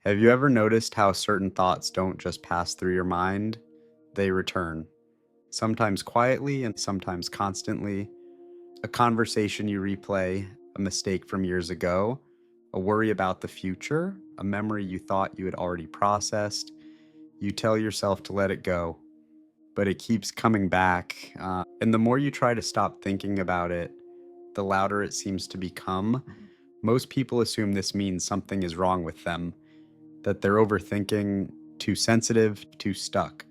Have you ever noticed how certain thoughts don't just pass through your mind? They return, sometimes quietly and sometimes constantly. A conversation you replay, a mistake from years ago, a worry about the future, a memory you thought you had already processed. You tell yourself to let it go, but it keeps coming back. And the more you try to stop thinking about it, the louder it seems to become. Most people assume this means something is wrong with them, that they're overthinking, too sensitive, too stuck.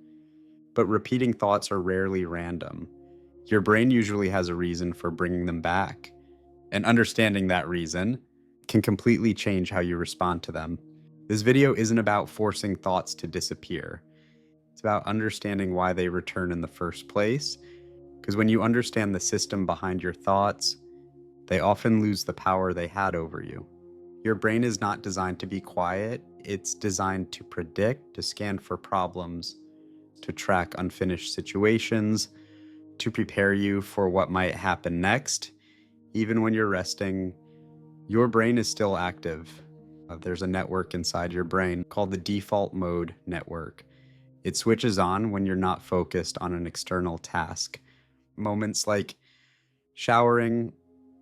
But repeating thoughts are rarely random. Your brain usually has a reason for bringing them back, and understanding that reason can completely change how you respond to them. This video isn't about forcing thoughts to disappear. It's about understanding why they return in the first place, because when you understand the system behind your thoughts, they often lose the power they had over you. Your brain is not designed to be quiet. It's designed to predict, to scan for problems, to track unfinished situations, to prepare you for what might happen next. Even when you're resting, your brain is still active. There's a network inside your brain called the default mode network. It switches on when you're not focused on an external task. Moments like showering,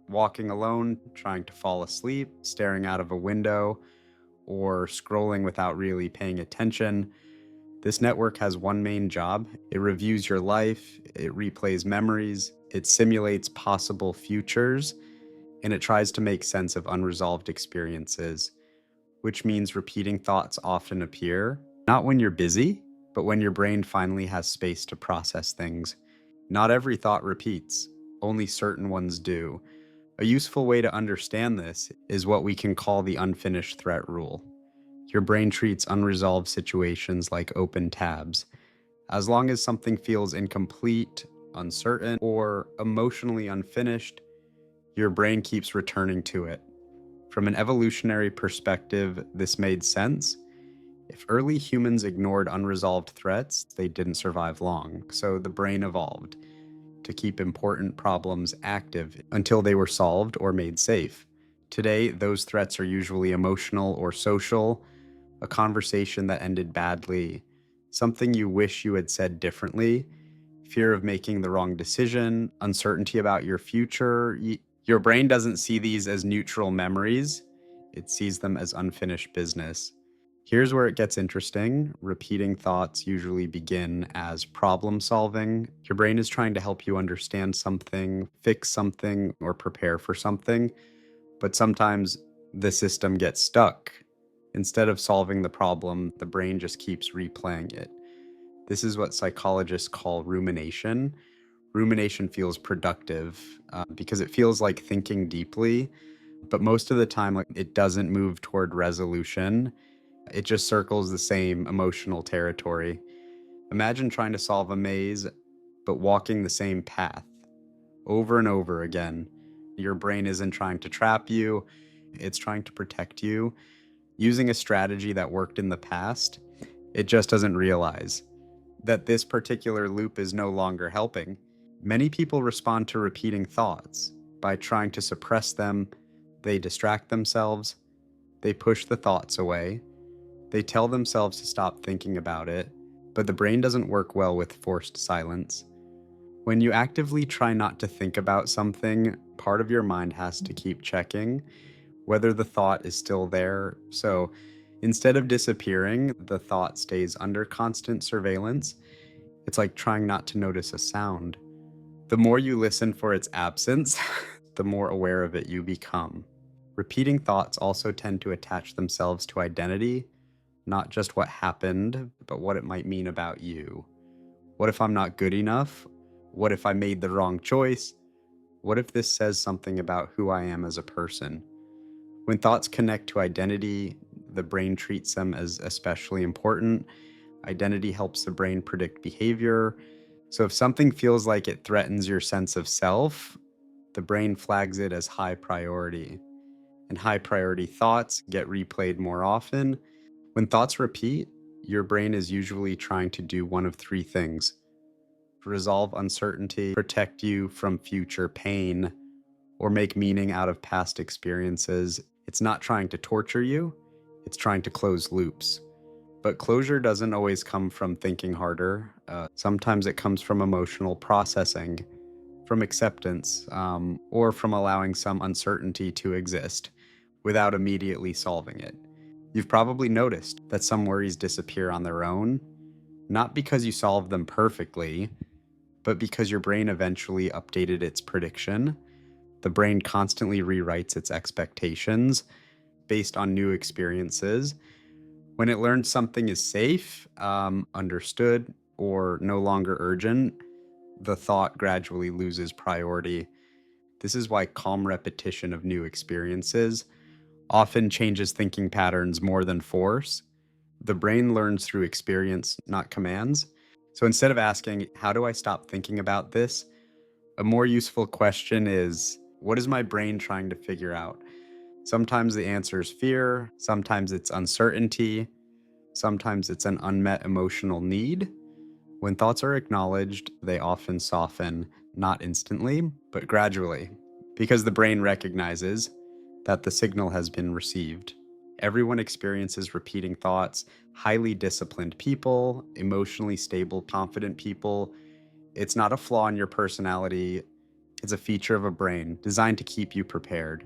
walking alone, trying to fall asleep, staring out of a window, or scrolling without really paying attention. This network has one main job. It reviews your life, it replays memories, it simulates possible futures, and it tries to make sense of unresolved experiences, which means repeating thoughts often appear, not when you're busy, but when your brain finally has space to process things. Not every thought repeats, only certain ones do. A useful way to understand this is what we can call the unfinished threat rule. Your brain treats unresolved situations like open tabs. As long as something feels incomplete, uncertain, or emotionally unfinished, your brain keeps returning to it. From an evolutionary perspective, this made sense. If early humans ignored unresolved threats, they didn't survive long, so the brain evolved to keep important problems active until they were solved or made safe. Today, those threats are usually emotional or social, a conversation that ended badly, something you wish you had said differently, fear of making the wrong decision, uncertainty about your future. Your brain doesn't see these as neutral memories, it sees them as unfinished business. Here's where it gets interesting. Repeating thoughts usually begin as problem solving. Your brain is trying to help you understand something, fix something, or prepare for something. But sometimes the system gets stuck. Instead of solving the problem, the brain just keeps replaying it. This is what psychologists call rumination. Rumination feels productive because it feels like thinking deeply, but most of the time, like, it doesn't move toward resolution. It just circles the same emotional territory. Imagine trying to solve a maze, but walking the same path over and over again. Your brain isn't trying to trap you, it's trying to protect you. Using a strategy that worked in the past, it just doesn't realize that this particular loop is no longer helping. Many people respond to repeating thoughts by trying to suppress them. They distract themselves, they push the thoughts away, they tell themselves to stop thinking about it, but the brain doesn't work well with forced silence. When you actively try not to think about something, part of your mind has to keep checking whether the thought is still there. So instead of disappearing, the thought stays under constant surveillance. It's like trying not to notice a sound. The more you listen for its absence, the more aware of it you become. Repeating thoughts also tend to attach themselves to identity, not just what happened, but what it might mean about you. What if I'm not good enough? What if I made the wrong choice? What if this says something about who I am as a person? When thoughts connect to identity, the brain treats them as especially important. Identity helps the brain predict behavior. So if something feels like it threatens your sense of self, the brain flags it as high priority. And high priority thoughts get replayed more often. When thoughts repeat, your brain is usually trying to do one of three things: resolve uncertainty, protect you from future pain, or make meaning out of past experiences. It's not trying to torture you, It's trying to close loops. But closure doesn't always come from thinking harder. Sometimes it comes from emotional processing, from acceptance, or from allowing some uncertainty to exist without immediately solving it. You've probably noticed that some worries disappear on their own, not because you solved them perfectly, but because your brain eventually updated its prediction. The brain constantly rewrites its expectations based on new experiences. When it learns something is safe, understood, or no longer urgent, the thought gradually loses priority. This is why calm repetition of new experiences often changes thinking patterns more than force. The brain learns through experience, not commands. So instead of asking, how do I stop thinking about this? A more useful question is, what is my brain trying to figure out? Sometimes the answer is fear, sometimes it's uncertainty, sometimes it's an unmet emotional need. When thoughts are acknowledged, they often soften, not instantly, but gradually, because the brain recognizes that the signal has been received. Everyone experiences repeating thoughts. Highly disciplined people, emotionally stable, confident people. It's not a flaw in your personality, it's a feature of a brain designed to keep you prepared.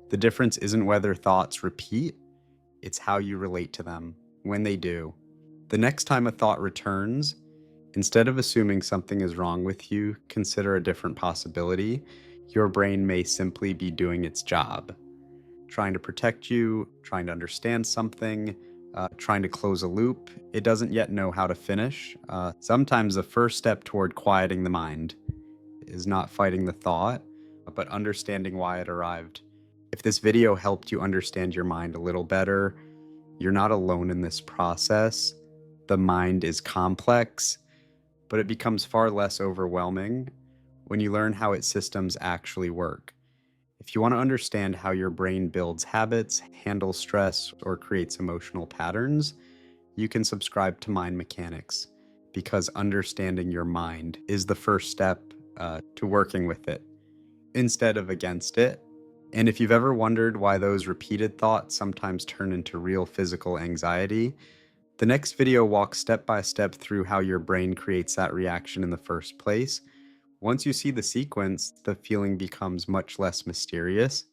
The difference isn't whether thoughts repeat, it's how you relate to them when they do. The next time a thought returns, instead of assuming something is wrong with you, consider a different possibility. Your brain may simply be doing its job, trying to protect you, trying to understand something, trying to close a loop. It doesn't yet know how to finish. Sometimes the first step toward quieting the mind is not fighting the thought, but understanding why it arrived. If this video helped you understand your mind a little better, you're not alone in this process. The mind is complex, but it becomes far less overwhelming when you learn how its systems actually work. If you want to understand how your brain builds habits, handles stress, or creates emotional patterns, you can subscribe to Mind Mechanics, because understanding your mind is the first step to working with it instead of against it. And if you've ever wondered why those repeated thoughts sometimes turn into real physical anxiety, the next video walks step by step through how your brain creates that reaction in the first place. Once you see the sequence, the feeling becomes much less mysterious.